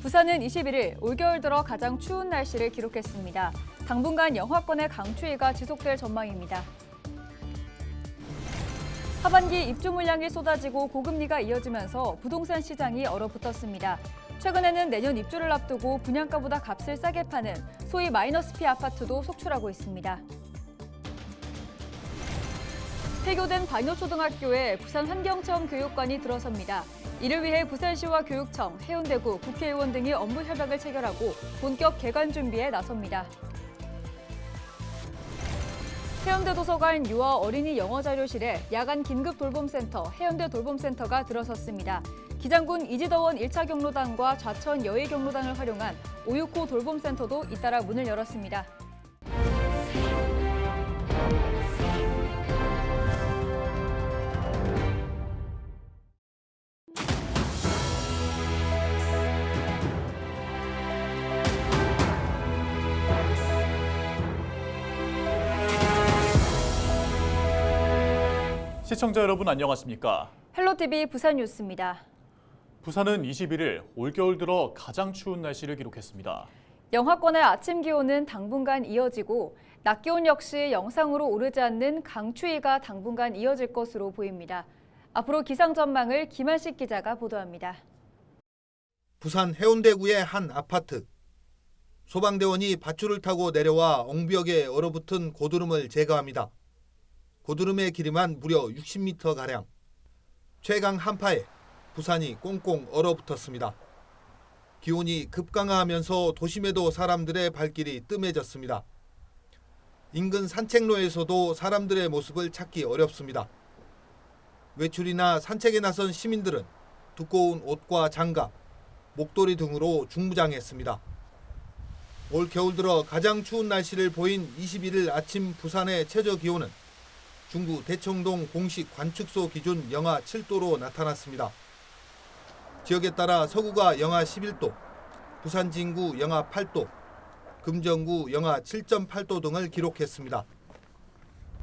부산은 21일 올겨울 들어 가장 추운 날씨를 기록했습니다. 당분간 영하권의 강추위가 지속될 전망입니다. 하반기 입주 물량이 쏟아지고 고금리가 이어지면서 부동산 시장이 얼어붙었습니다. 최근에는 내년 입주를 앞두고 분양가보다 값을 싸게 파는 소위 마이너스 피 아파트도 속출하고 있습니다. 폐교된 반려초등학교에 부산 환경체험교육관이 들어섭니다. 이를 위해 부산시와 교육청, 해운대구, 국회의원 등이 업무 협약을 체결하고 본격 개관 준비에 나섭니다. 해운대 도서관 유아 어린이 영어 자료실에 야간 긴급 돌봄센터 해운대 돌봄센터가 들어섰습니다. 기장군 이지더원 1차 경로당과 좌천 여의 경로당을 활용한 569 돌봄센터도 잇따라 문을 열었습니다. 시청자 여러분 안녕하십니까? 헬로티비 부산 뉴스입니다. 부산은 21일 올겨울 들어 가장 추운 날씨를 기록했습니다. 영하권의 아침 기온은 당분간 이어지고 낮 기온 역시 영상으로 오르지 않는 강추위가 당분간 이어질 것으로 보입니다. 앞으로 기상 전망을 김한식 기자가 보도합니다. 부산 해운대구의 한 아파트. 소방대원이 밧줄을 타고 내려와 엉벽에 얼어붙은 고드름을 제거합니다. 고드름의 길이만 무려 60m가량. 최강 한파에 부산이 꽁꽁 얼어붙었습니다. 기온이 급강하하면서 도심에도 사람들의 발길이 뜸해졌습니다. 인근 산책로에서도 사람들의 모습을 찾기 어렵습니다. 외출이나 산책에 나선 시민들은 두꺼운 옷과 장갑, 목도리 등으로 중무장했습니다. 올 겨울 들어 가장 추운 날씨를 보인 21일 아침 부산의 최저 기온은 중구 대청동 공식 관측소 기준 영하 7도로 나타났습니다. 지역에 따라 서구가 영하 11도, 부산 진구 영하 8도, 금정구 영하 7.8도 등을 기록했습니다.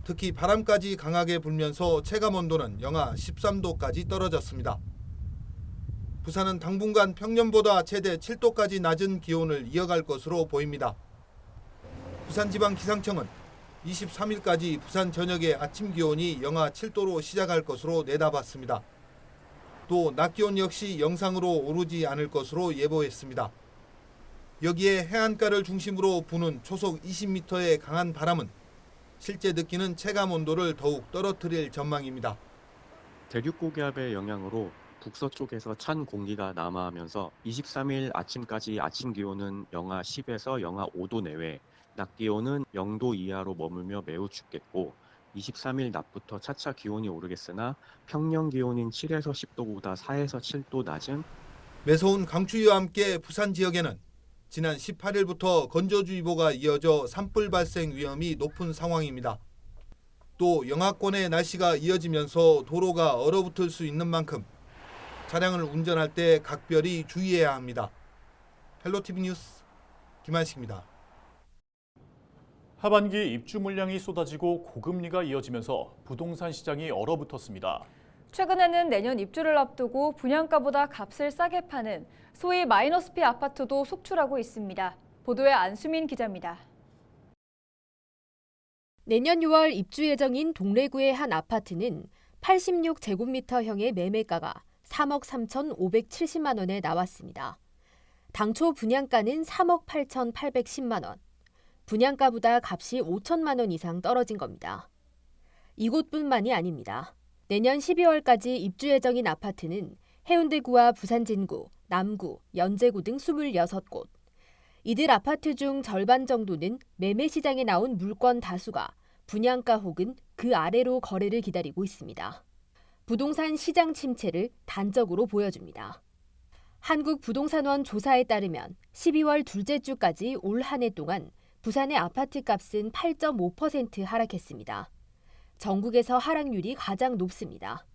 특히 바람까지 강하게 불면서 체감온도는 영하 13도까지 떨어졌습니다. 부산은 당분간 평년보다 최대 7도까지 낮은 기온을 이어갈 것으로 보입니다. 부산지방기상청은 23일까지 부산 전역의 아침 기온이 영하 7도로 시작할 것으로 내다봤습니다. 또 낮 기온 역시 영상으로 오르지 않을 것으로 예보했습니다. 여기에 해안가를 중심으로 부는 초속 20m의 강한 바람은 실제 느끼는 체감 온도를 더욱 떨어뜨릴 전망입니다. 대륙고기압의 영향으로 북서쪽에서 찬 공기가 남하하면서 23일 아침까지 아침 기온은 영하 10에서 영하 5도 내외, 낮 기온은 0도 이하로 머물며 매우 춥겠고 23일 낮부터 차차 기온이 오르겠으나 평년 기온인 7에서 10도보다 4에서 7도 낮은 매서운 강추위와 함께 부산 지역에는 지난 18일부터 건조주의보가 이어져 산불 발생 위험이 높은 상황입니다. 또 영하권의 날씨가 이어지면서 도로가 얼어붙을 수 있는 만큼 차량을 운전할 때 각별히 주의해야 합니다. 헬로티비 뉴스 김한식입니다. 하반기 입주 물량이 쏟아지고 고금리가 이어지면서 부동산 시장이 얼어붙었습니다. 최근에는 내년 입주를 앞두고 분양가보다 값을 싸게 파는 소위 마이너스 피 아파트도 속출하고 있습니다. 보도에 안수민 기자입니다. 내년 6월 입주 예정인 동래구의 한 아파트는 86제곱미터형의 매매가가 3억 3,570만 원에 나왔습니다. 당초 분양가는 3억 8,810만 원. 분양가보다 값이 5천만 원 이상 떨어진 겁니다. 이곳뿐만이 아닙니다. 내년 12월까지 입주 예정인 아파트는 해운대구와 부산 진구, 남구, 연제구 등 26곳. 이들 아파트 중 절반 정도는 매매 시장에 나온 물건 다수가 분양가 혹은 그 아래로 거래를 기다리고 있습니다. 부동산 시장 침체를 단적으로 보여줍니다. 한국부동산원 조사에 따르면 12월 둘째 주까지 올 한 해 동안 부산의 아파트 값은 8.5% 하락했습니다. 전국에서 하락률이 가장 높습니다.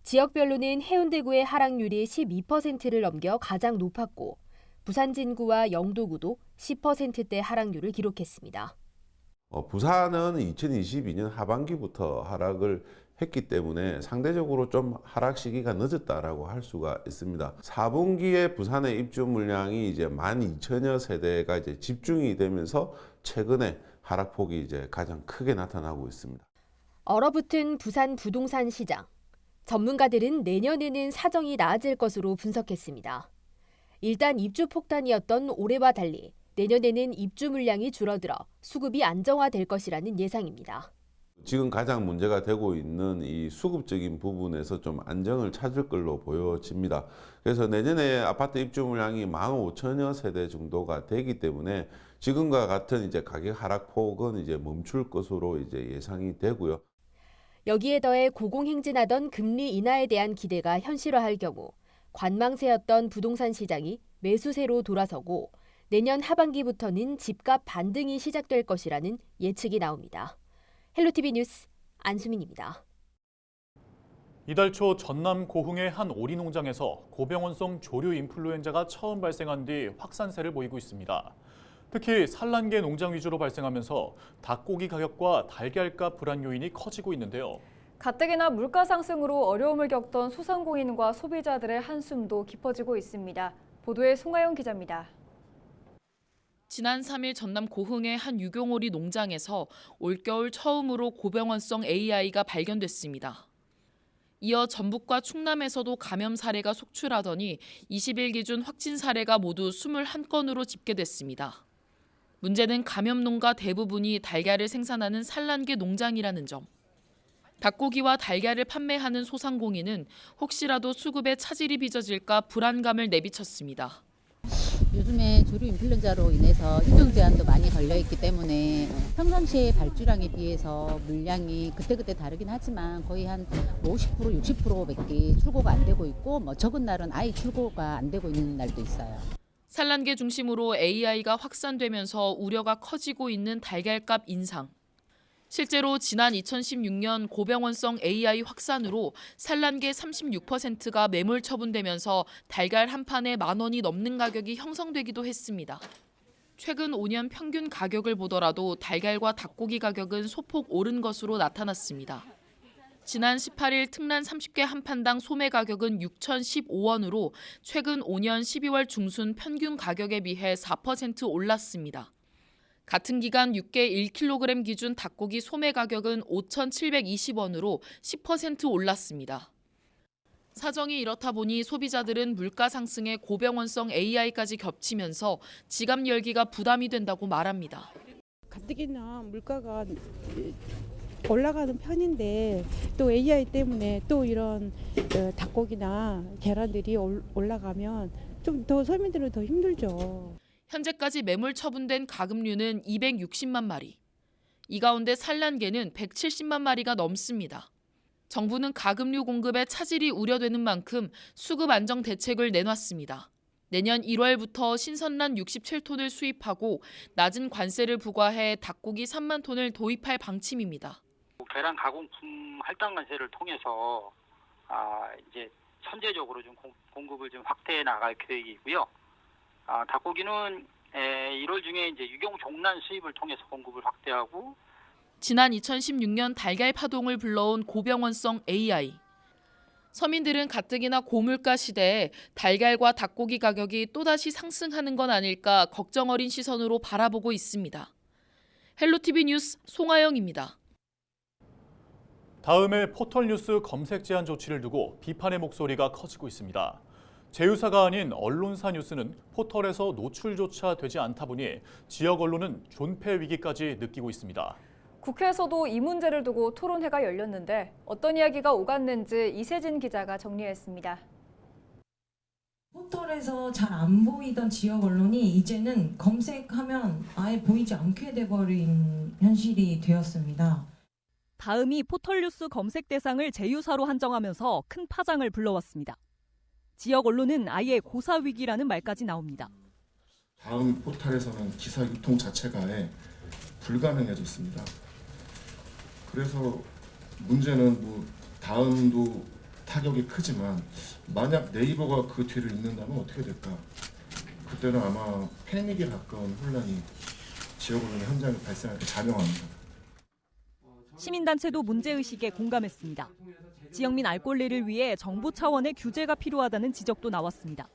지역별로는 해운대구의 하락률이 12%를 넘겨 가장 높았고 부산 진구와 영도구도 10%대 하락률을 기록했습니다. 부산은 2022년 하반기부터 하락을 했기 때문에 상대적으로 좀 하락 시기가 늦었다라고 할 수가 있습니다. 4분기에 부산의 입주 물량이 이제 12,000여 세대가 이제 집중이 되면서 최근에 하락폭이 이제 가장 크게 나타나고 있습니다. 얼어붙은 부산 부동산 시장. 전문가들은 내년에는 사정이 나아질 것으로 분석했습니다. 일단 입주 폭탄이었던 올해와 달리 내년에는 입주 물량이 줄어들어 수급이 안정화될 것이라는 예상입니다. 지금 가장 문제가 되고 있는 이 수급적인 부분에서 좀 안정을 찾을 걸로 보여집니다. 그래서 내년에 아파트 입주 물량이 15,000여 세대 정도가 되기 때문에 지금과 같은 이제 가격 하락폭은 이제 멈출 것으로 이제 예상이 되고요. 여기에 더해 고공행진하던 금리 인하에 대한 기대가 현실화할 경우 관망세였던 부동산 시장이 매수세로 돌아서고 내년 하반기부터는 집값 반등이 시작될 것이라는 예측이 나옵니다. 헬로티비 뉴스 안수민입니다. 이달 초 전남 고흥의 한 오리 농장에서 고병원성 조류 인플루엔자가 처음 발생한 뒤 확산세를 보이고 있습니다. 특히 산란계 농장 위주로 발생하면서 닭고기 가격과 달걀값 불안 요인이 커지고 있는데요. 가뜩이나 물가 상승으로 어려움을 겪던 소상공인과 소비자들의 한숨도 깊어지고 있습니다. 보도에 송하영 기자입니다. 지난 3일 전남 고흥의 한 유경오리 농장에서 올겨울 처음으로 고병원성 AI가 발견됐습니다. 이어 전북과 충남에서도 감염 사례가 속출하더니 20일 기준 확진 사례가 모두 21건으로 집계됐습니다. 문제는 감염 농가 대부분이 달걀을 생산하는 산란계 농장이라는 점. 닭고기와 달걀을 판매하는 소상공인은 혹시라도 수급에 차질이 빚어질까 불안감을 내비쳤습니다. 요즘에 조류 인플루엔자로 인해서 인종 제한도 많이 걸려있기 때문에 평상시에 발주량에 비해서 물량이 그때그때 다르긴 하지만 거의 한 50%, 60%밖에 출고가 안 되고 있고 적은 날은 아예 출고가 안 되고 있는 날도 있어요. 산란계 중심으로 AI가 확산되면서 우려가 커지고 있는 달걀값 인상. 실제로 지난 2016년 고병원성 AI 확산으로 산란계 36%가 매몰 처분되면서 달걀 한 판에 10,000원이 넘는 가격이 형성되기도 했습니다. 최근 5년 평균 가격을 보더라도 달걀과 닭고기 가격은 소폭 오른 것으로 나타났습니다. 지난 18일 특란 30개 한 판당 소매 가격은 6,015원으로 최근 5년 12월 중순 평균 가격에 비해 4% 올랐습니다. 같은 기간 6개 1kg 기준 닭고기 소매 가격은 5,720원으로 10% 올랐습니다. 사정이 이렇다 보니 소비자들은 물가 상승에 고병원성 AI까지 겹치면서 지갑 열기가 부담이 된다고 말합니다. 가뜩이나 물가가 올라가는 편인데 또 AI 때문에 또 이런 닭고기나 계란들이 올라가면 좀 더 서민들은 더 힘들죠. 현재까지 매물 처분된 가금류는 260만 마리. 이 가운데 산란계는 170만 마리가 넘습니다. 정부는 가금류 공급에 차질이 우려되는 만큼 수급 안정 대책을 내놨습니다. 내년 1월부터 신선란 67톤을 수입하고 낮은 관세를 부과해 닭고기 3만 톤을 도입할 방침입니다. 계란 가공품 할당 관세를 통해서 이제 선제적으로 좀 공급을 좀 확대해 나갈 계획이고요. 닭고기는 1월 중에 이제 유경 종란 수입을 통해서 공급을 확대하고 지난 2016년 달걀 파동을 불러온 고병원성 AI. 서민들은 가뜩이나 고물가 시대에 달걀과 닭고기 가격이 또다시 상승하는 건 아닐까 걱정 어린 시선으로 바라보고 있습니다. 헬로티비 뉴스 송하영입니다. 다음에 포털뉴스 검색 제한 조치를 두고 비판의 목소리가 커지고 있습니다. 제휴사가 아닌 언론사 뉴스는 포털에서 노출조차 되지 않다 보니 지역 언론은 존폐 위기까지 느끼고 있습니다. 국회에서도 이 문제를 두고 토론회가 열렸는데 어떤 이야기가 오갔는지 이세진 기자가 정리했습니다. 포털에서 잘 안 보이던 지역 언론이 이제는 검색하면 아예 보이지 않게 돼버린 현실이 되었습니다. 다음이 포털뉴스 검색 대상을 제휴사로 한정하면서 큰 파장을 불러왔습니다. 지역 언론은 아예 고사 위기라는 말까지 나옵니다. 다음 포털에서는 기사 유통 자체가 불가능해졌습니다. 그래서 문제는 다음도 타격이 크지만 만약 네이버가 그 뒤를 잇는다면 어떻게 될까? 그때는 아마 패닉에 가까운 혼란이 지역 언론의 현장에 발생할 때 자명합니다. 시민단체도 문제의식에 공감했습니다. 지역민 알 권리를 위해 정부 차원의 규제가 필요하다는 지적도 나왔습니다.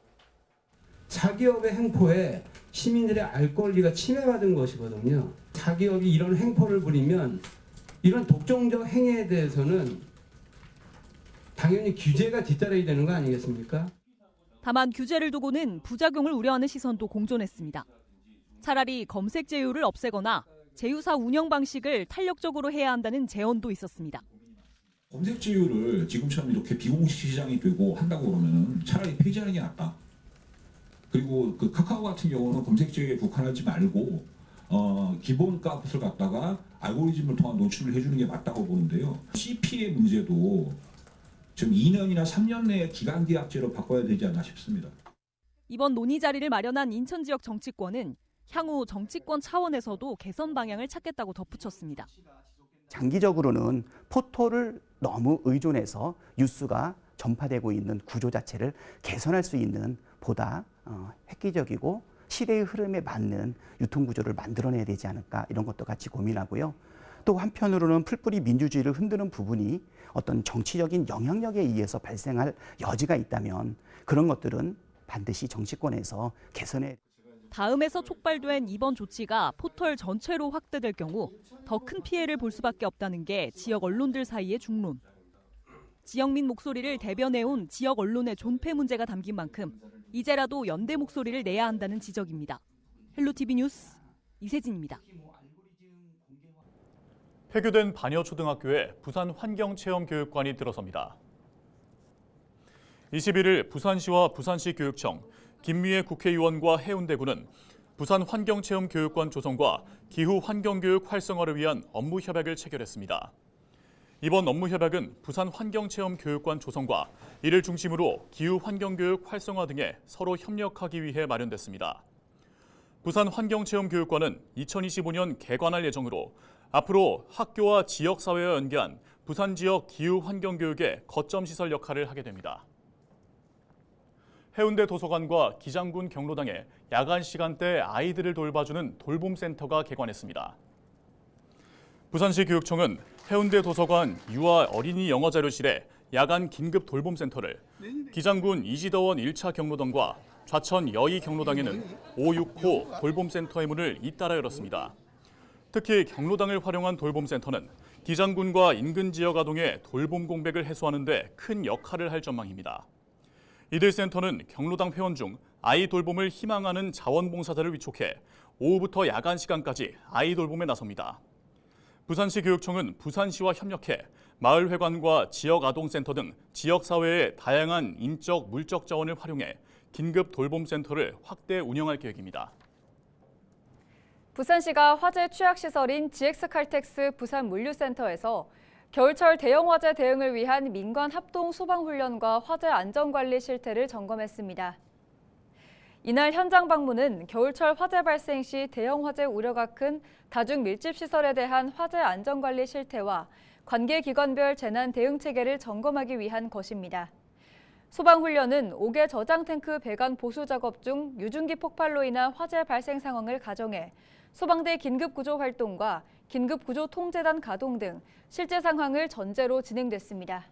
사기업의 행포에 시민들의 알 권리가 침해받은 것이거든요. 사기업이 이런 행포를 부리면 이런 독점적 행위에 대해서는 당연히 규제가 뒤따라야 되는 거 아니겠습니까? 다만 규제를 두고는 부작용을 우려하는 시선도 공존했습니다. 차라리 검색 제휴를 없애거나 제휴사 운영 방식을 탄력적으로 해야 한다는 제언도 있었습니다. 검색 제휴를 지금처럼 이렇게 비공식 시장이 되고 한다고 그러면 차라리 폐지하는 게 낫다. 그리고 그 카카오 같은 경우는 검색 제휴에 국한하지 말고 기본 값을 갖다가 알고리즘을 통한 노출을 해주는 게 맞다고 보는데요. CP의 문제도 지금 2년이나 3년 내에 기간 계약제로 바꿔야 되지 않나 싶습니다. 이번 논의 자리를 마련한 인천 지역 정치권은 향후 정치권 차원에서도 개선 방향을 찾겠다고 덧붙였습니다. 장기적으로는 포털을 너무 의존해서 뉴스가 전파되고 있는 구조 자체를 개선할 수 있는 보다 획기적이고 시대의 흐름에 맞는 유통구조를 만들어내야 되지 않을까, 이런 것도 같이 고민하고요. 또 한편으로는 풀뿌리 민주주의를 흔드는 부분이 어떤 정치적인 영향력에 의해서 발생할 여지가 있다면 그런 것들은 반드시 정치권에서 개선해. 다음에서 촉발된 이번 조치가 포털 전체로 확대될 경우 더 큰 피해를 볼 수밖에 없다는 게 지역 언론들 사이의 중론. 지역민 목소리를 대변해온 지역 언론의 존폐 문제가 담긴 만큼 이제라도 연대 목소리를 내야 한다는 지적입니다. 헬로티비 뉴스 이세진입니다. 폐교된 반여초등학교에 부산 환경체험교육관이 들어섭니다. 21일 부산시와 부산시 교육청, 김미애 국회의원과 해운대구는 부산 환경체험교육관 조성과 기후 환경교육 활성화를 위한 업무 협약을 체결했습니다. 이번 업무 협약은 부산 환경체험교육관 조성과 이를 중심으로 기후 환경교육 활성화 등에 서로 협력하기 위해 마련됐습니다. 부산 환경체험교육관은 2025년 개관할 예정으로 앞으로 학교와 지역사회와 연계한 부산 지역 기후 환경교육의 거점 시설 역할을 하게 됩니다. 해운대 도서관과 기장군 경로당에 야간 시간대 아이들을 돌봐주는 돌봄센터가 개관했습니다. 부산시 교육청은 해운대 도서관 유아 어린이 영어 자료실에 야간 긴급 돌봄센터를, 기장군 이지더원 1차 경로당과 좌천 여의 경로당에는 569 돌봄센터의 문을 잇따라 열었습니다. 특히 경로당을 활용한 돌봄센터는 기장군과 인근 지역 아동의 돌봄 공백을 해소하는 데 큰 역할을 할 전망입니다. 이들 센터는 경로당 회원 중 아이 돌봄을 희망하는 자원봉사자를 위촉해 오후부터 야간 시간까지 아이 돌봄에 나섭니다. 부산시 교육청은 부산시와 협력해 마을회관과 지역아동센터 등 지역사회의 다양한 인적, 물적 자원을 활용해 긴급 돌봄센터를 확대 운영할 계획입니다. 부산시가 화재 취약시설인 GX칼텍스 부산물류센터에서 겨울철 대형 화재 대응을 위한 민관 합동 소방훈련과 화재 안전관리 실태를 점검했습니다. 이날 현장 방문은 겨울철 화재 발생 시 대형 화재 우려가 큰 다중 밀집 시설에 대한 화재 안전관리 실태와 관계 기관별 재난 대응 체계를 점검하기 위한 것입니다. 소방훈련은 5개 저장 탱크 배관 보수 작업 중 유증기 폭발로 인한 화재 발생 상황을 가정해 소방대 긴급구조 활동과 긴급구조 통제단 가동 등 실제 상황을 전제로 진행됐습니다.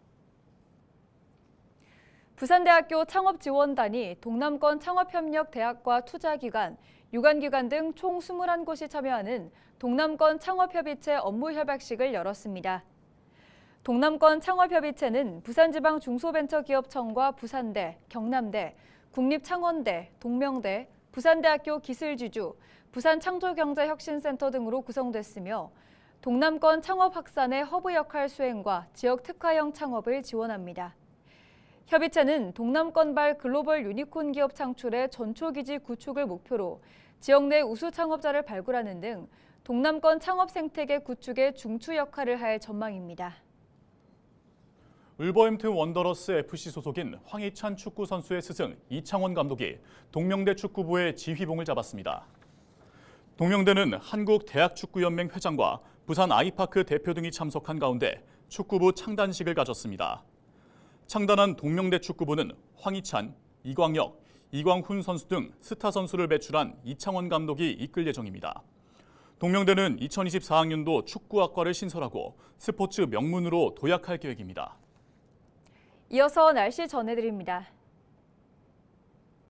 부산대학교 창업지원단이 동남권 창업협력대학과 투자기관, 유관기관 등 총 21곳이 참여하는 동남권 창업협의체 업무협약식을 열었습니다. 동남권 창업협의체는 부산지방 중소벤처기업청과 부산대, 경남대, 국립창원대, 동명대, 부산대학교 기술지주, 부산창조경제혁신센터 등으로 구성됐으며 동남권 창업 확산의 허브 역할 수행과 지역 특화형 창업을 지원합니다. 협의체는 동남권발 글로벌 유니콘 기업 창출의 전초기지 구축을 목표로 지역 내 우수 창업자를 발굴하는 등 동남권 창업 생태계 구축의 중추 역할을 할 전망입니다. 울버햄튼 원더러스 FC 소속인 황희찬 축구 선수의 스승 이창원 감독이 동명대 축구부의 지휘봉을 잡았습니다. 동명대는 한국대학축구연맹 회장과 부산 아이파크 대표 등이 참석한 가운데 축구부 창단식을 가졌습니다. 창단한 동명대 축구부는 황희찬, 이광혁, 이광훈 선수 등 스타 선수를 배출한 이창원 감독이 이끌 예정입니다. 동명대는 2024학년도 축구학과를 신설하고 스포츠 명문으로 도약할 계획입니다. 이어서 날씨 전해드립니다.